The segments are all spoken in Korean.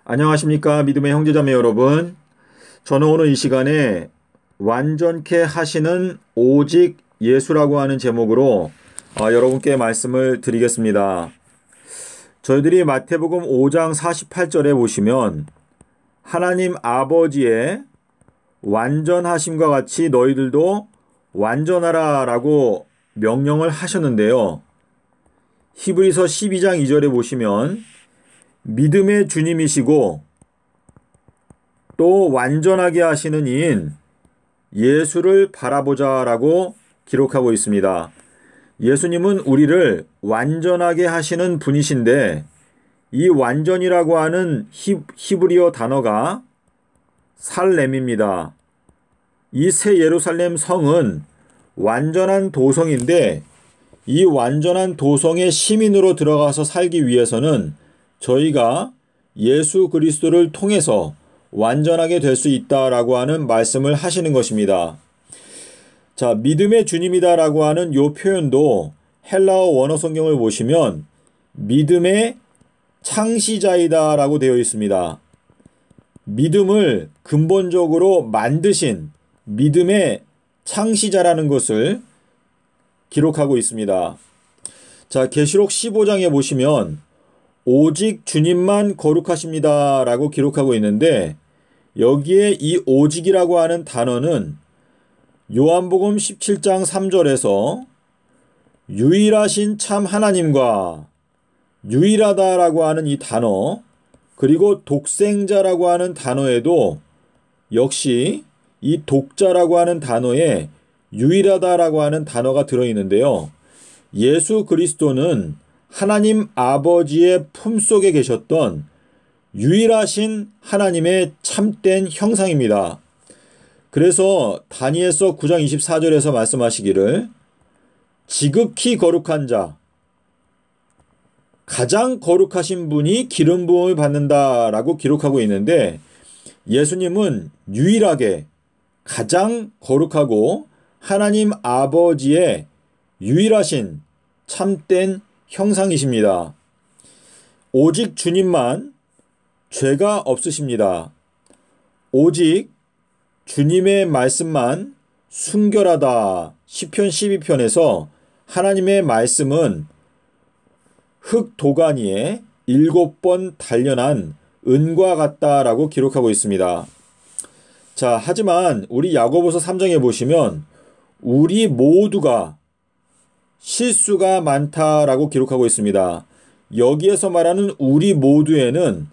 안녕하십니까 믿음의 형제자매 여러분. 저는 오늘 이 시간에 완전케 하시는 오직 예수라고 하는 제목으로 여러분께 말씀을 드리겠습니다. 저희들이 마태복음 5장 48절에 보시면 하나님 아버지의 완전하심과 같이 너희들도 완전하라 라고 명령을 하셨는데요. 히브리서 12장 2절에 보시면 믿음의 주님이시고 또 완전하게 하시는 이인 예수를 바라보자 라고 기록하고 있습니다. 예수님은 우리를 완전하게 하시는 분이신데 이 완전이라고 하는 히브리어 단어가 살렘입니다. 이 새 예루살렘 성은 완전한 도성인데 이 완전한 도성의 시민으로 들어가서 살기 위해서는 저희가 예수 그리스도를 통해서 완전하게 될 수 있다라고 하는 말씀을 하시는 것입니다. 자, 믿음의 주님이다라고 하는 이 표현도 헬라어 원어 성경을 보시면 믿음의 창시자이다라고 되어 있습니다. 믿음을 근본적으로 만드신 믿음의 창시자라는 것을 기록하고 있습니다. 자, 계시록 15장에 보시면 오직 주님만 거룩하십니다 라고 기록하고 있는데 여기에 이 오직이라고 하는 단어는 요한복음 17장 3절에서 유일하신 참 하나님과 유일하다라고 하는 이 단어 그리고 독생자라고 하는 단어에도 역시 이 독자라고 하는 단어에 유일하다라고 하는 단어가 들어있는데요. 예수 그리스도는 하나님 아버지의 품속에 계셨던 유일하신 하나님의 참된 형상입니다. 그래서 다니엘서 9장 24절에서 말씀하시기를 지극히 거룩한 자, 가장 거룩하신 분이 기름 부음을 받는다라고 기록하고 있는데 예수님은 유일하게 가장 거룩하고 하나님 아버지의 유일하신 참된 형상이십니다. 오직 주님만 죄가 없으십니다. 오직 주님의 말씀만 순결하다. 시편 12편에서 하나님의 말씀은 흙 도가니에 7번 단련한 은과 같다라고 기록하고 있습니다. 자, 하지만 우리 야고보서 3장에 보시면 우리 모두가 실수가 많다라고 기록하고 있습니다. 여기에서 말하는 우리 모두에는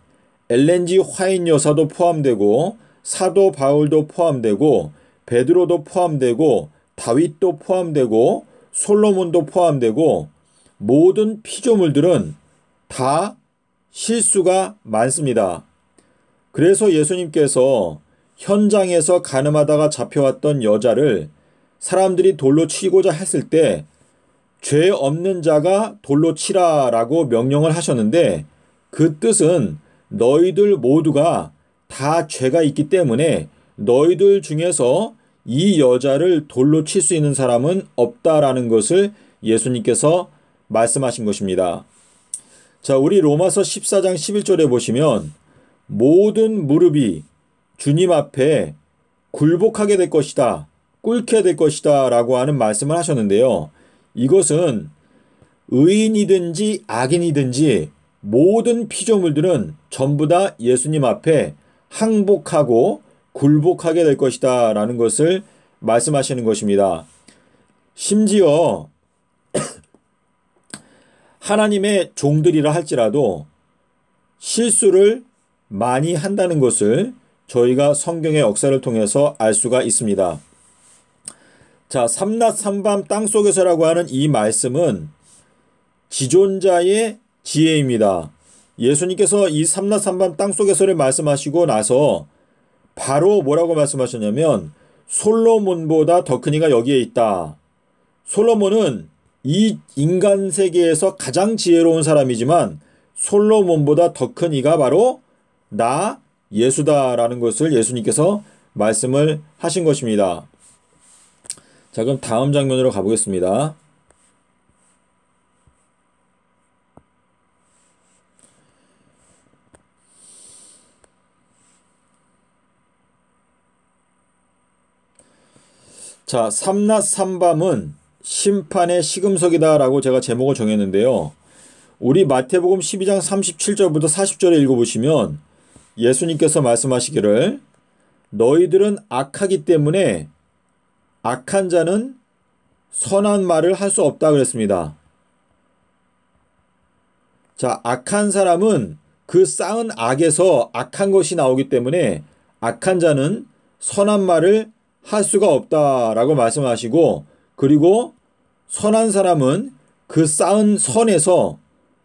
엘렌지 화인 여사도 포함되고 사도 바울도 포함되고 베드로도 포함되고 다윗도 포함되고 솔로몬도 포함되고 모든 피조물들은 다 실수가 많습니다. 그래서 예수님께서 현장에서 가늠하다가 잡혀왔던 여자를 사람들이 돌로 치고자 했을 때 죄 없는 자가 돌로 치라라고 명령을 하셨는데 그 뜻은 너희들 모두가 다 죄가 있기 때문에 너희들 중에서 이 여자를 돌로 칠 수 있는 사람은 없다라는 것을 예수님께서 말씀하신 것입니다. 자, 우리 로마서 14장 11절에 보시면 모든 무릎이 주님 앞에 굴복하게 될 것이다, 꿇게 될 것이다 라고 하는 말씀을 하셨는데요. 이것은 의인이든지 악인이든지 모든 피조물들은 전부 다 예수님 앞에 항복하고 굴복하게 될 것이다 라는 것을 말씀하시는 것입니다. 심지어 하나님의 종들이라 할지라도 실수를 많이 한다는 것을 저희가 성경의 역사를 통해서 알 수가 있습니다. 자, 삼낮 삼밤 땅속에서라고 하는 이 말씀은 지존자의 지혜입니다. 예수님께서 이 삼낮 삼밤 땅속에서를 말씀하시고 나서 바로 뭐라고 말씀하셨냐면 솔로몬보다 더 큰 이가 여기에 있다. 솔로몬은 이 인간 세계에서 가장 지혜로운 사람이지만 솔로몬보다 더 큰 이가 바로 나 예수다라는 것을 예수님께서 말씀을 하신 것입니다. 자, 그럼 다음 장면으로 가보겠습니다. 자, 삼낮삼밤은 심판의 시금석이다라고 제가 제목을 정했는데요. 우리 마태복음 12장 37절부터 40절에 읽어보시면 예수님께서 말씀하시기를 너희들은 악하기 때문에 악한 자는 선한 말을 할 수 없다 그랬습니다. 자, 악한 사람은 그 쌓은 악에서 악한 것이 나오기 때문에 악한 자는 선한 말을 할 수가 없다라고 말씀하시고, 그리고 선한 사람은 그 쌓은 선에서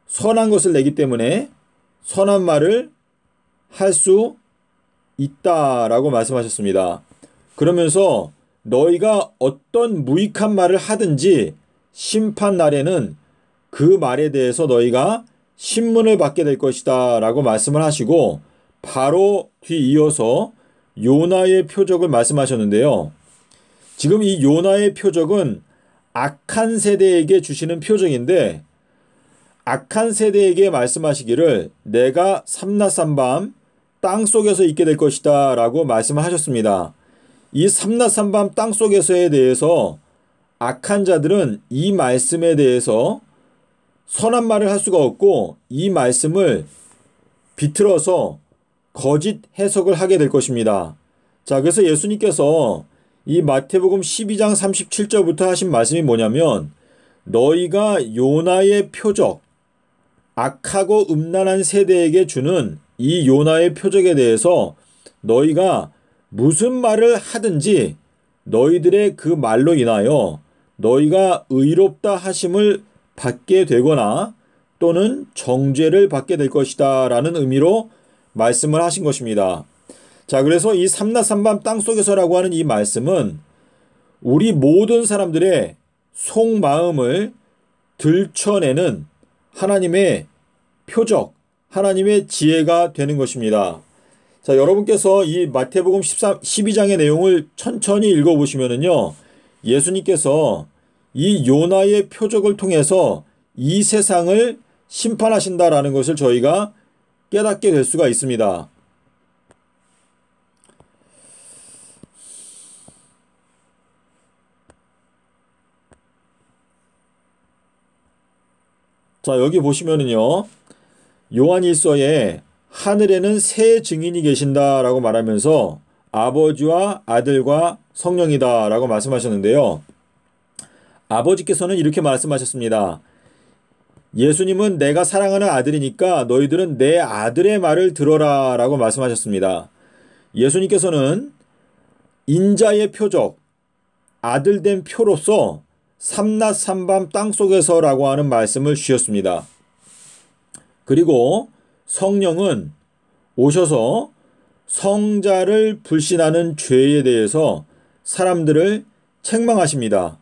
선한 것을 내기 때문에 선한 말을 할 수 있다라고 말씀하셨습니다. 그러면서 너희가 어떤 무익한 말을 하든지 심판 날에는 그 말에 대해서 너희가 신문을 받게 될 것이다 라고 말씀을 하시고, 바로 뒤이어서 요나의 표적을 말씀하셨는데요. 지금 이 요나의 표적은 악한 세대에게 주시는 표적인데, 악한 세대에게 말씀하시기를 내가 삼낮삼밤 땅속에서 있게 될 것이다 라고 말씀을 하셨습니다. 이 삼낮삼밤 땅속에서에 대해서 악한 자들은 이 말씀에 대해서 선한 말을 할 수가 없고 이 말씀을 비틀어서 거짓 해석을 하게 될 것입니다. 자, 그래서 예수님께서 이 마태복음 12장 37절부터 하신 말씀이 뭐냐면, 너희가 요나의 표적, 악하고 음란한 세대에게 주는 이 요나의 표적에 대해서 너희가 무슨 말을 하든지 너희들의 그 말로 인하여 너희가 의롭다 하심을 받게 되거나 또는 정죄를 받게 될 것이다 라는 의미로 말씀을 하신 것입니다. 자, 그래서 이 삼낮삼밤 땅속에서라고 하는 이 말씀은 우리 모든 사람들의 속마음을 들춰내는 하나님의 표적, 하나님의 지혜가 되는 것입니다. 자, 여러분께서 이 마태복음 12장의 내용을 천천히 읽어보시면은요, 예수님께서 이 요나의 표적을 통해서 이 세상을 심판하신다라는 것을 저희가 깨닫게 될 수가 있습니다. 자, 여기 보시면은요, 요한일서에 하늘에는 세 증인이 계신다라고 말하면서 아버지와 아들과 성령이다라고 말씀하셨는데요. 아버지께서는 이렇게 말씀하셨습니다. 예수님은 내가 사랑하는 아들이니까 너희들은 내 아들의 말을 들어라 라고 말씀하셨습니다. 예수님께서는 인자의 표적, 아들된 표로서 삼낮삼밤 땅속에서라고 하는 말씀을 주셨습니다. 그리고 성령은 오셔서 성자를 불신하는 죄에 대해서 사람들을 책망하십니다.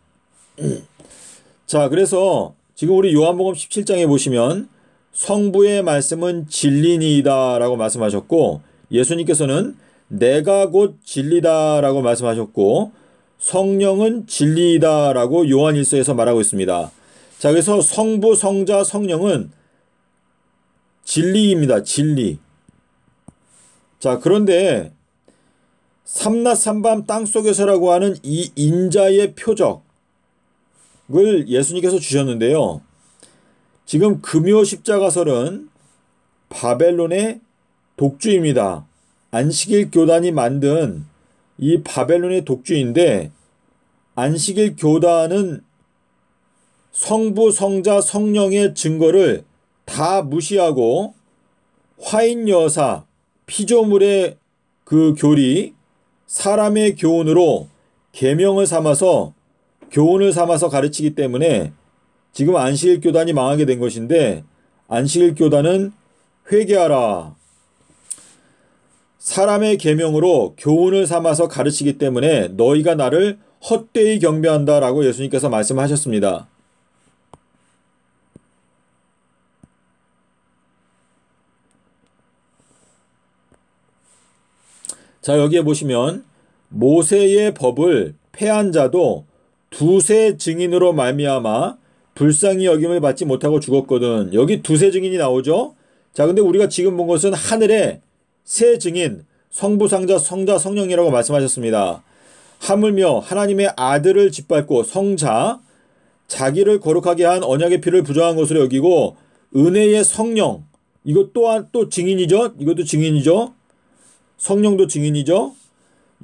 자, 그래서 지금 우리 요한복음 17장에 보시면 성부의 말씀은 진리니이다 라고 말씀하셨고, 예수님께서는 내가 곧 진리다 라고 말씀하셨고, 성령은 진리이다 라고 요한일서에서 말하고 있습니다. 자, 그래서 성부, 성자, 성령은 진리입니다. 진리. 자, 그런데 삼낮삼밤 땅속에서라고 하는 이 인자의 표적을 예수님께서 주셨는데요. 지금 금요 십자가설은 바벨론의 독주입니다. 안식일 교단이 만든 이 바벨론의 독주인데, 안식일 교단은 성부, 성자, 성령의 증거를 다 무시하고 화인 여사, 피조물의 그 교리, 사람의 교훈으로 계명을 삼아서 교훈을 삼아서 가르치기 때문에 지금 안식일 교단이 망하게 된 것인데, 안식일 교단은 회개하라. 사람의 계명으로 교훈을 삼아서 가르치기 때문에 너희가 나를 헛되이 경배한다라고 예수님께서 말씀하셨습니다. 자, 여기에 보시면 모세의 법을 폐한 자도 두세 증인으로 말미암아 불쌍히 여김을 받지 못하고 죽었거든. 여기 두세 증인이 나오죠. 자, 근데 우리가 지금 본 것은 하늘의 세 증인, 성부, 성자, 성령이라고 말씀하셨습니다. 하물며 하나님의 아들을 짓밟고 성자 자기를 거룩하게 한 언약의 피를 부정한 것으로 여기고 은혜의 성령 이것 또한 또 증인이죠. 이것도 증인이죠. 성령도 증인이죠.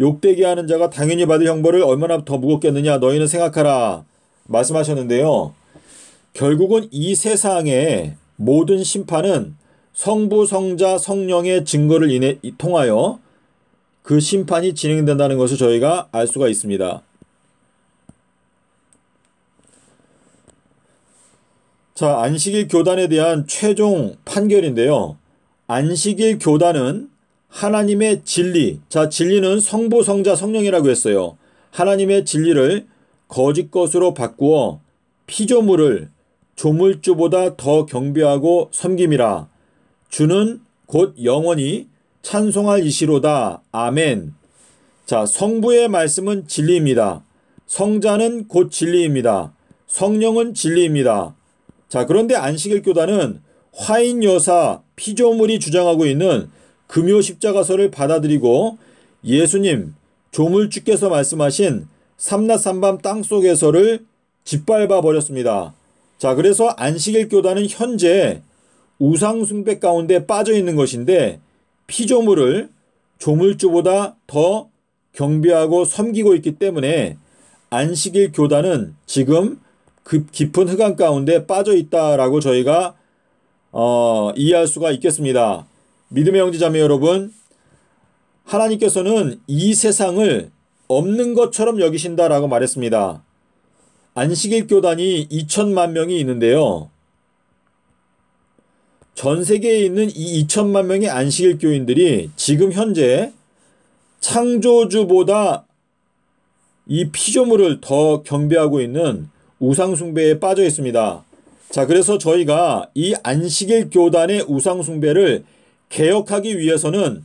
욕되게 하는 자가 당연히 받을 형벌을 얼마나 더 무겁겠느냐 너희는 생각하라 말씀하셨는데요. 결국은 이 세상의 모든 심판은 성부, 성자, 성령의 증거를 통하여 그 심판이 진행된다는 것을 저희가 알 수가 있습니다. 자, 안식일 교단에 대한 최종 판결인데요. 안식일 교단은 하나님의 진리, 자, 진리는 성부, 성자, 성령이라고 했어요. 하나님의 진리를 거짓 것으로 바꾸어 피조물을 조물주보다 더 경배하고 섬김이라. 주는 곧 영원히 찬송할 이시로다. 아멘. 자, 성부의 말씀은 진리입니다. 성자는 곧 진리입니다. 성령은 진리입니다. 자, 그런데 안식일 교단은 화인 여사 피조물이 주장하고 있는 금요 십자가서를 받아들이고 예수님 조물주께서 말씀하신 삼낮 삼밤 땅속에서를 짓밟아 버렸습니다. 자, 그래서 안식일 교단은 현재 우상 숭배 가운데 빠져 있는 것인데 피조물을 조물주보다 더 경배하고 섬기고 있기 때문에 안식일 교단은 지금 그 깊은 흑암 가운데 빠져 있다라고 저희가 이해할 수가 있겠습니다. 믿음의 형제자매 여러분, 하나님께서는 이 세상을 없는 것처럼 여기신다라고 말했습니다. 안식일 교단이 2천만 명이 있는데요. 전 세계에 있는 이 2천만 명의 안식일 교인들이 지금 현재 창조주보다 이 피조물을 더 경배하고 있는 우상숭배에 빠져 있습니다. 자, 그래서 저희가 이 안식일 교단의 우상숭배를 개혁하기 위해서는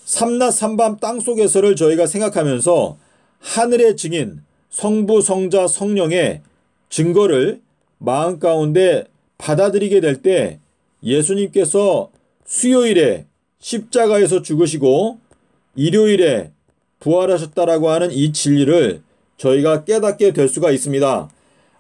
삼낮 삼밤 땅속에서를 저희가 생각하면서 하늘의 증인 성부 성자 성령의 증거를 마음 가운데 받아들이게 될 때 예수님께서 수요일에 십자가에서 죽으시고 일요일에 부활하셨다라고 하는 이 진리를 저희가 깨닫게 될 수가 있습니다.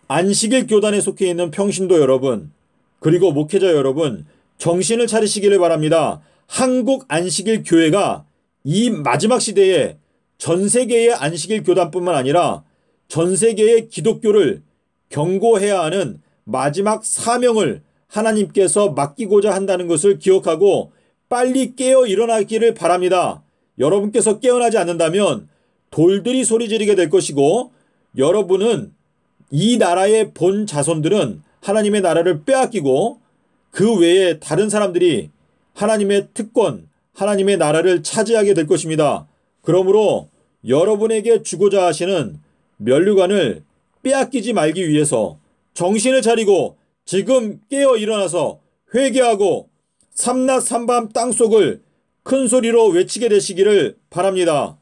안식일 교단에 속해 있는 평신도 여러분, 그리고 목회자 여러분, 정신을 차리시기를 바랍니다. 한국 안식일 교회가 이 마지막 시대에 전 세계의 안식일 교단뿐만 아니라 전 세계의 기독교를 경고해야 하는 마지막 사명을 하나님께서 맡기고자 한다는 것을 기억하고 빨리 깨어 일어나기를 바랍니다. 여러분께서 깨어나지 않는다면 돌들이 소리 지르게 될 것이고 여러분은 이 나라의 본 자손들은 하나님의 나라를 빼앗기고 그 외에 다른 사람들이 하나님의 특권, 하나님의 나라를 차지하게 될 것입니다. 그러므로 여러분에게 주고자 하시는 면류관을 빼앗기지 말기 위해서 정신을 차리고 지금 깨어 일어나서 회개하고 삼낮 삼밤 땅속을 큰 소리로 외치게 되시기를 바랍니다.